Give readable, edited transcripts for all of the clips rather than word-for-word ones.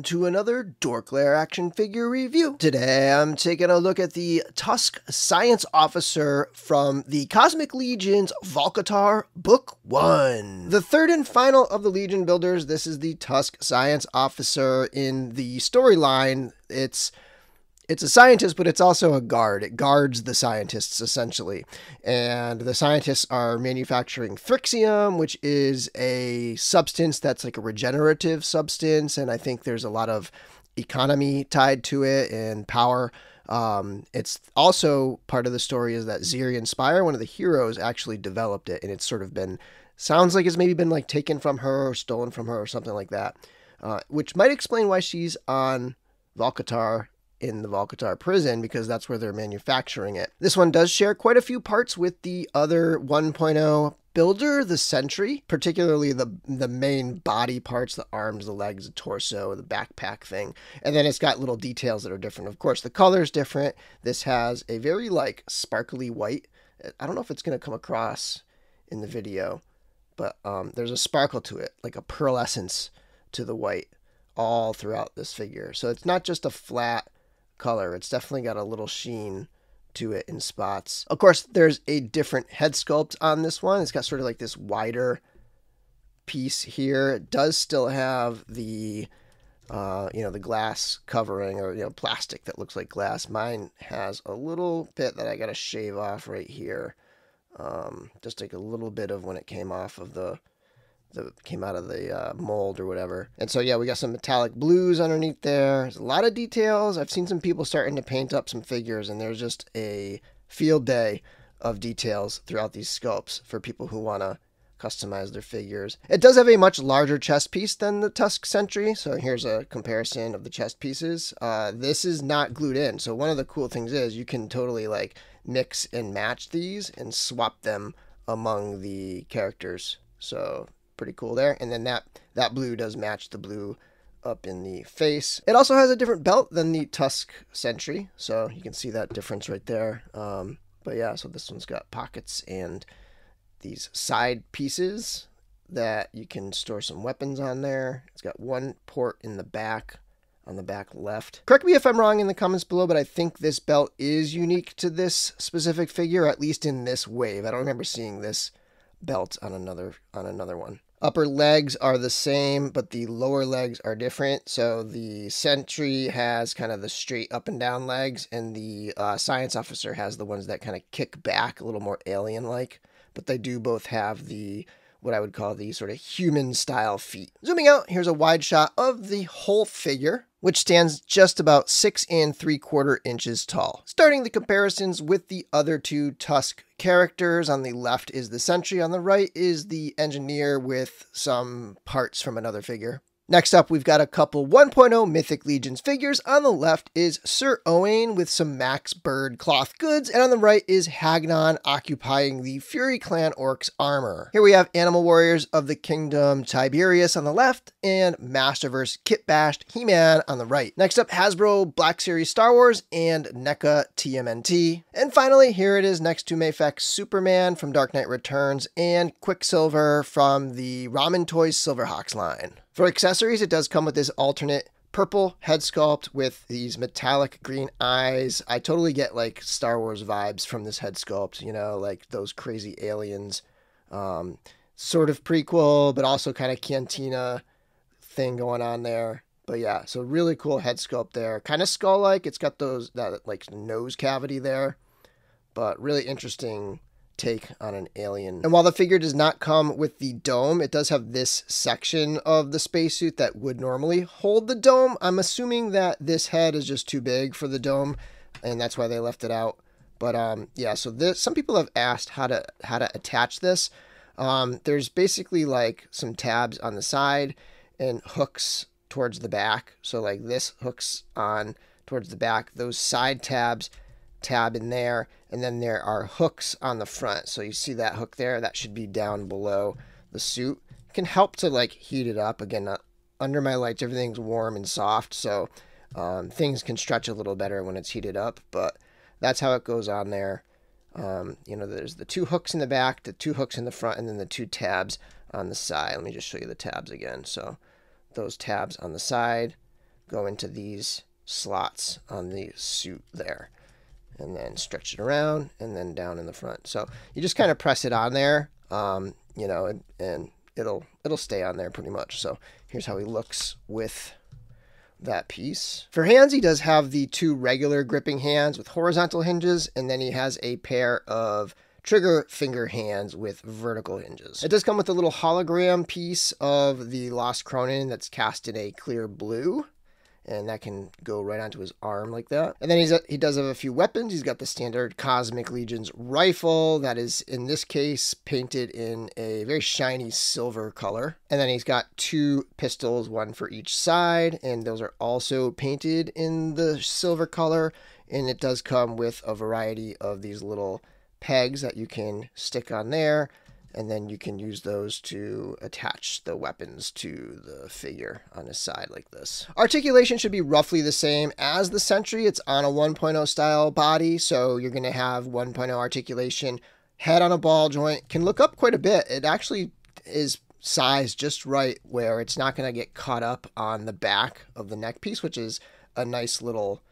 welcome to another Dorklair action figure review. Today I'm taking a look at the Tusk Science Officer from the Cosmic Legion's Volcatar Book 1. The third and final of the Legion builders. This is the Tusk Science Officer. In the storyline, it's a scientist, but it's also a guard. It guards the scientists, essentially. And the scientists are manufacturing Thrixium, which is a substance that's like a regenerative substance. And I think there's a lot of economy tied to it and power. It's also part of the story is that Zirian Spire, one of the heroes, actually developed it. And it's sort of been, sounds like it's maybe been like taken from her or stolen from her or something like that. Which might explain why she's on Volcatar in the Volcatar prison, because that's where they're manufacturing it. This one does share quite a few parts with the other 1.0 builder, the Sentry, particularly the main body parts, the arms, the legs, the torso, the backpack thing. And then it's got little details that are different. Of course, the color's different. This has a very like sparkly white. I don't know if it's going to come across in the video, but there's a sparkle to it, like a pearlescence to the white all throughout this figure. So it's not just a flat color. It's definitely got a little sheen to it in spots. Of course, there's a different head sculpt on this one. It's got sort of like this wider piece here. It does still have the, the glass covering, or, plastic that looks like glass. Mine has a little bit that I got to shave off right here. Just like a little bit of when it came off of came out of the mold or whatever. And so, yeah, we got some metallic blues underneath there. There's a lot of details. I've seen some people starting to paint up some figures, and there's just a field day of details throughout these sculpts for people who want to customize their figures. It does have a much larger chest piece than the Tusk Sentry. So here's a comparison of the chest pieces. This is not glued in. So one of the cool things is you can totally like mix and match these and swap them among the characters. So pretty cool there. And then that blue does match the blue up in the face. It also has a different belt than the Tusk Sentry, so you can see that difference right there. But yeah, so this one's got pockets and these side pieces that you can store some weapons on there. It's got one port in the back, on the back left. Correct me if I'm wrong in the comments below, but I think this belt is unique to this specific figure, at least in this wave. I don't remember seeing this belt on another one. Upper legs are the same, but the lower legs are different. So the Sentry has kind of the straight up and down legs, and the Science Officer has the ones that kind of kick back, a little more alien-like. But they do both have the, what I would call the sort of human-style feet. Zooming out, here's a wide shot of the whole figure, which stands just about 6 3/4 inches tall. Starting the comparisons with the other two Tusk characters, on the left is the Sentry, on the right is the Engineer with some parts from another figure. Next up, we've got a couple 1.0 Mythic Legions figures. On the left is Sir Owain with some Max Bird cloth goods, and on the right is Hagnon occupying the Fury Clan Orcs armor. Here we have Animal Warriors of the Kingdom Tiberius on the left, and Masterverse Kit Bashed He-Man on the right. Next up, Hasbro Black Series Star Wars and NECA TMNT. And finally, here it is next to Mafex Superman from Dark Knight Returns and Quicksilver from the Ramen Toys Silverhawks line. For accessories, it does come with this alternate purple head sculpt with these metallic green eyes. I totally get like Star Wars vibes from this head sculpt, like those crazy aliens. Sort of prequel, but also kind of Cantina thing going on there. But yeah, so really cool head sculpt there. Kind of skull-like. It's got that like nose cavity there, but really interesting take on an alien. And while the figure does not come with the dome, it does have this section of the spacesuit that would normally hold the dome. I'm assuming that this head is just too big for the dome, and that's why they left it out. But yeah, so some people have asked how to attach this. There's basically like some tabs on the side and hooks towards the back. So like this hooks on towards the back. Those side tabs tab in there, and then there are hooks on the front. So you see that hook there, that should be down below the suit. It can help to like heat it up. Again, under my lights everything's warm and soft, so things can stretch a little better when it's heated up, but that's how it goes on there. There's the two hooks in the back, the two hooks in the front, and then the two tabs on the side. Let me just show you the tabs again. So those tabs on the side, go into these slots on the suit there, and then stretch it around and then down in the front. So you just kind of press it on there, you know, and it'll stay on there pretty much. So here's how he looks with that piece. For hands, he does have the 2 regular gripping hands with horizontal hinges, and then he has a pair of trigger finger hands with vertical hinges. It does come with a little hologram piece of the Lost Cronin that's cast in a clear blue, and that can go right onto his arm like that. And then he does have a few weapons. He's got the standard Cosmic Legion's rifle that is, in this case, painted in a very shiny silver color. And then he's got 2 pistols, 1 for each side, and those are also painted in the silver color. And it does come with a variety of these little pegs that you can stick on there, and then you can use those to attach the weapons to the figure on his side like this. Articulation should be roughly the same as the Sentry. It's on a 1.0 style body, so you're going to have 1.0 articulation. Head on a ball joint can look up quite a bit. It actually is sized just right where it's not going to get caught up on the back of the neck piece, which is a nice little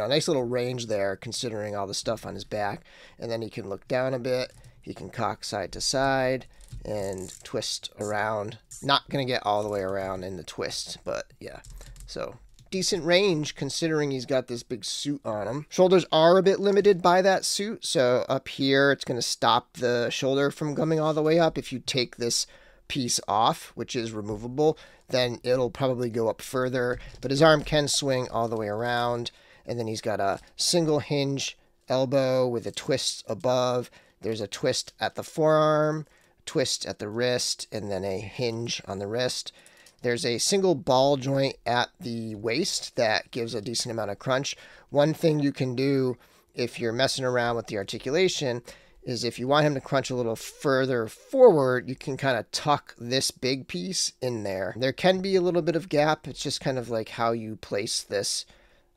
nice little range there considering all the stuff on his back. And then he can look down a bit. He can cock side to side and twist around. Not going to get all the way around in the twist, but yeah. So decent range considering he's got this big suit on him. Shoulders are a bit limited by that suit. So up here, it's going to stop the shoulder from coming all the way up. If you take this piece off, which is removable, then it'll probably go up further. But his arm can swing all the way around. And then he's got a single hinge elbow with a twist above. There's a twist at the forearm, twist at the wrist, and then a hinge on the wrist. There's a single ball joint at the waist that gives a decent amount of crunch. One thing you can do if you're messing around with the articulation is if you want him to crunch a little further forward, you can kind of tuck this big piece in there. There can be a little bit of gap. It's just kind of like how you place this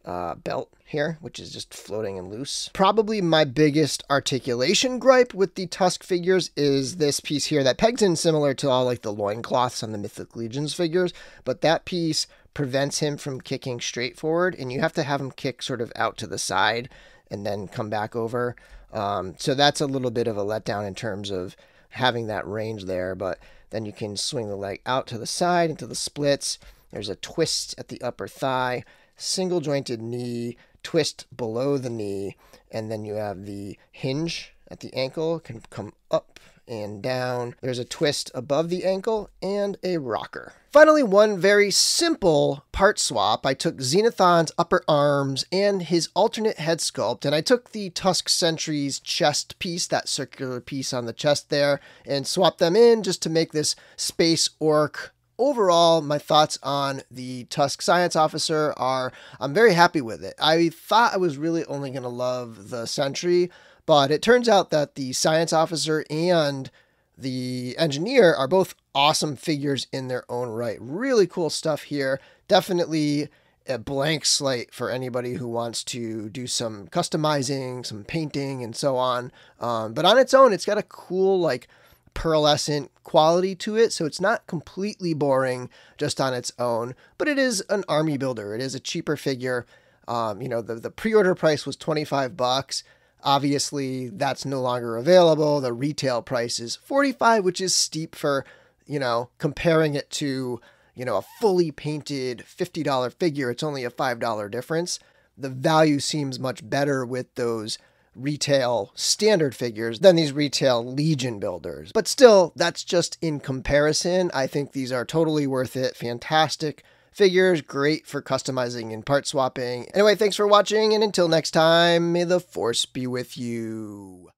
belt here, which is just floating and loose. Probably my biggest articulation gripe with the Tusk figures is this piece here that pegs in similar to all like the loincloths on the Mythic Legions figures, but that piece prevents him from kicking straight forward, and you have to have him kick sort of out to the side and then come back over. So that's a little bit of a letdown in terms of having that range there, but then you can swing the leg out to the side into the splits. There's a twist at the upper thigh, single jointed knee, twist below the knee, and then you have the hinge at the ankle, can come up and down. There's a twist above the ankle and a rocker. Finally, one very simple part swap. I took Xenothon's upper arms and his alternate head sculpt, and I took the Tusk Sentry's chest piece, that circular piece on the chest there, and swapped them in just to make this space orc. Overall, my thoughts on the Tusk Science Officer are, I'm very happy with it. I thought I was really only going to love the Sentry, but it turns out that the Science Officer and the Engineer are both awesome figures in their own right. Really cool stuff here. Definitely a blank slate for anybody who wants to do some customizing, some painting, and so on. But on its own, it's got a cool, like, pearlescent quality to it, so it's not completely boring just on its own, but it is an army builder. It is a cheaper figure. The pre-order price was $25. Obviously, that's no longer available. The retail price is $45, which is steep for, comparing it to, a fully painted $50 figure. It's only a $5 difference. The value seems much better with those retail standard figures than these retail Legion builders. But still, that's just in comparison. I think these are totally worth it. Fantastic figures, great for customizing and part swapping. Anyway, thanks for watching, and until next time, may the Force be with you.